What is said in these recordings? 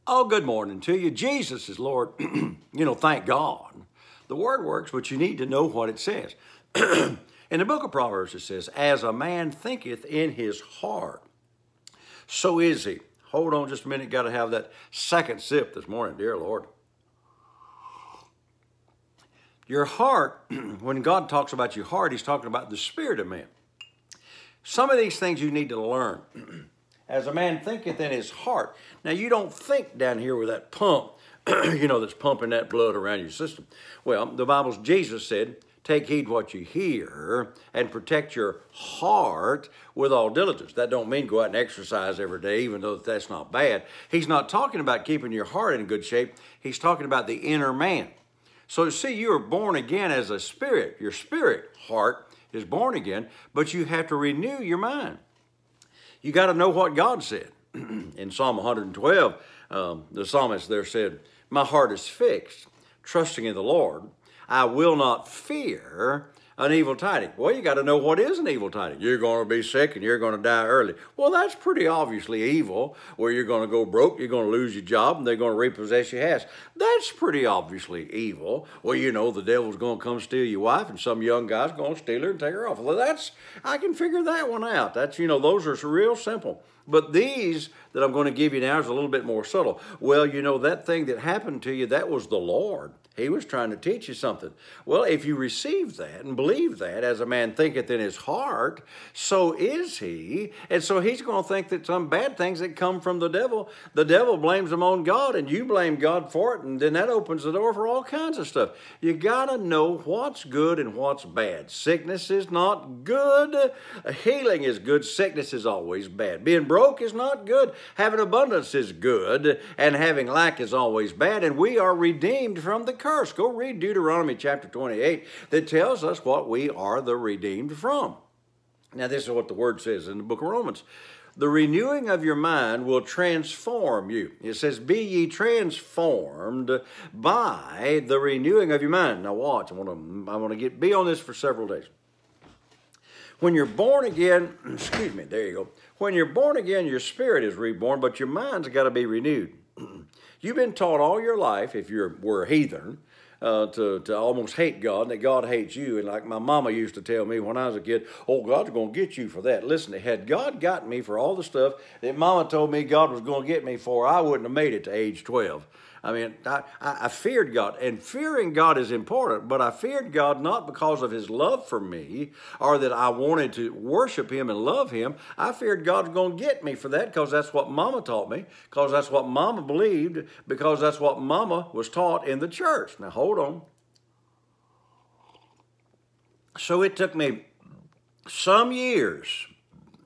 Oh, good morning to you. Jesus is Lord. Thank God. The word works, but you need to know what it says. In the book of Proverbs, it says, as a man thinketh in his heart, so is he. Hold on just a minute. Got to have that second sip this morning, dear Lord. Your heart, when God talks about your heart, he's talking about the spirit of man. Some of these things you need to learn. As a man thinketh in his heart. Now, you don't think down here with that pump, that's pumping that blood around your system. Well, the Bible's Jesus said, take heed what you hear and protect your heart with all diligence. That don't mean go out and exercise every day, even though that's not bad. He's not talking about keeping your heart in good shape. He's talking about the inner man. So, see, you are born again as a spirit. Your spirit heart is born again, but you have to renew your mind. You got to know what God said. In Psalm 112, the psalmist there said, my heart is fixed, trusting in the Lord. I will not fear an evil tiding. Well, you got to know what is an evil tiding. You're going to be sick and you're going to die early. Well, that's pretty obviously evil, where you're going to go broke, you're going to lose your job, and they're going to repossess your house. That's pretty obviously evil. Well, the devil's going to come steal your wife, and some young guy's going to steal her and take her off. Well, I can figure that one out. Those are real simple. But these that I'm going to give you now is a little bit more subtle. Well, that thing that happened to you, that was the Lord. He was trying to teach you something. Well, if you receive that and believe that, as a man thinketh in his heart, so is he. And so he's going to think that some bad things that come from the devil blames them on God, and you blame God for it, and then that opens the door for all kinds of stuff. You got to know what's good and what's bad. Sickness is not good. Healing is good. Sickness is always bad. Being broke is not good. Having abundance is good, and having lack is always bad, and we are redeemed from the curse. Go read Deuteronomy chapter 28 that tells us what we are the redeemed from. Now, this is what the word says in the book of Romans. The renewing of your mind will transform you. It says, be ye transformed by the renewing of your mind. Now watch, I want to be on this for several days. When you're born again, there you go. When you're born again, your spirit is reborn, but your mind's got to be renewed. You've been taught all your life, if you were a heathen, to almost hate God, and that God hates you. And like my mama used to tell me when I was a kid, oh, God's going to get you for that. Listen, had God gotten me for all the stuff that mama told me God was going to get me for, I wouldn't have made it to age 12. I feared God, and fearing God is important, but I feared God not because of his love for me or that I wanted to worship him and love him. I feared God was going to get me for that because that's what mama taught me, because that's what mama believed, because that's what mama was taught in the church. Now, hold on. So it took me some years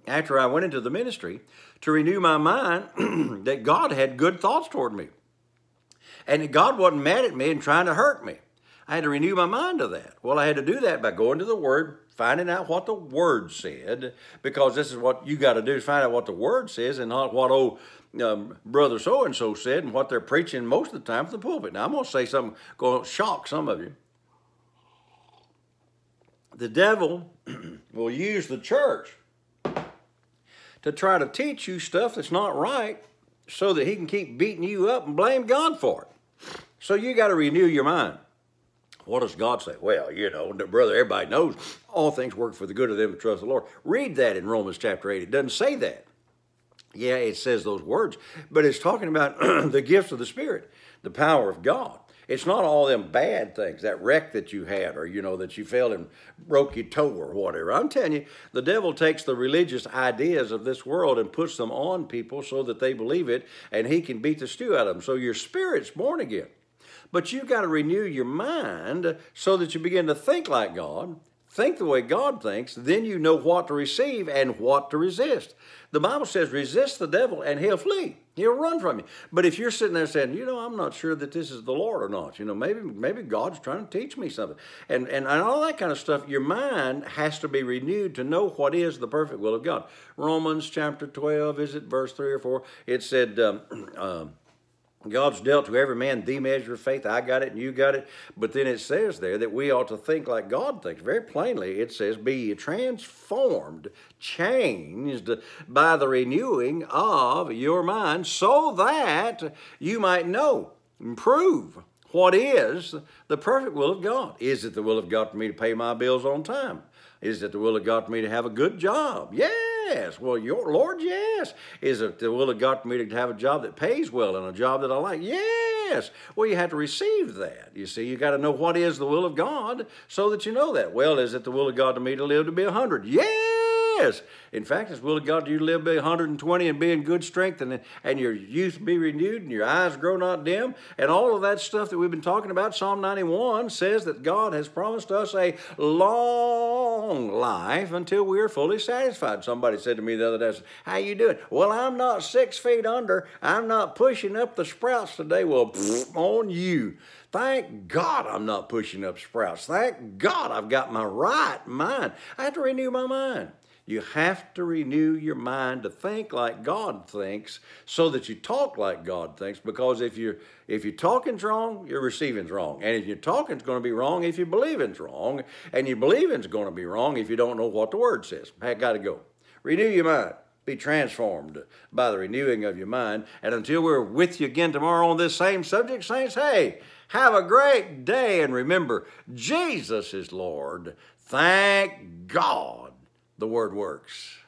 after I went into the ministry to renew my mind that God had good thoughts toward me. And God wasn't mad at me and trying to hurt me. I had to renew my mind to that. Well, I had to do that by going to the Word, finding out what the Word said, because this is what you got to do, is find out what the Word says and not what brother so-and-so said and what they're preaching most of the time from the pulpit. Now, I'm going to say something going to shock some of you. The devil will use the church to try to teach you stuff that's not right so that he can keep beating you up and blame God for it. So you got to renew your mind. What does God say? Well, brother, everybody knows all things work for the good of them that trust the Lord. Read that in Romans chapter 8. It doesn't say that. Yeah, it says those words, but it's talking about the gifts of the Spirit, the power of God. It's not all them bad things, that wreck that you had, or, that you fell and broke your toe or whatever. I'm telling you, the devil takes the religious ideas of this world and puts them on people so that they believe it, and he can beat the stew out of them. So your spirit's born again. But you've got to renew your mind so that you begin to think like God, think the way God thinks, then you know what to receive and what to resist. The Bible says, resist the devil and he'll flee. He'll run from you. But if you're sitting there saying, I'm not sure that this is the Lord or not, maybe God's trying to teach me something. And all that kind of stuff, your mind has to be renewed to know what is the perfect will of God. Romans chapter 12, is it verse 3 or 4? It said, God's dealt to every man the measure of faith. I got it and you got it. But then it says there that we ought to think like God thinks. Very plainly, it says, be transformed, changed by the renewing of your mind, so that you might know and prove what is the perfect will of God. Is it the will of God for me to pay my bills on time? Is it the will of God for me to have a good job? Yes. Well, your Lord, yes. Is it the will of God for me to have a job that pays well and a job that I like? Yes. Well, you have to receive that. You see, you got to know what is the will of God so that you know that. Well, is it the will of God to me to live to be 100? Yes. In fact, it's the will of God to you to live to be 120 and be in good strength and your youth be renewed and your eyes grow not dim. And all of that stuff that we've been talking about, Psalm 91 says that God has promised us a long life until we are fully satisfied. Somebody said to me the other day, how you doing? Well, I'm not 6 feet under. I'm not pushing up the sprouts today. Well, on you. Thank God I'm not pushing up sprouts. Thank God I've got my right mind. I have to renew my mind. You have to renew your mind to think like God thinks so that you talk like God thinks, because if you're talking's wrong, your receiving's wrong. And if your talking's going to be wrong if your believing's wrong, and your believing's going to be wrong if you don't know what the Word says. I got to go. Renew your mind. Be transformed by the renewing of your mind. And until we're with you again tomorrow on this same subject, saints, hey, have a great day. And remember, Jesus is Lord. Thank God the Word works.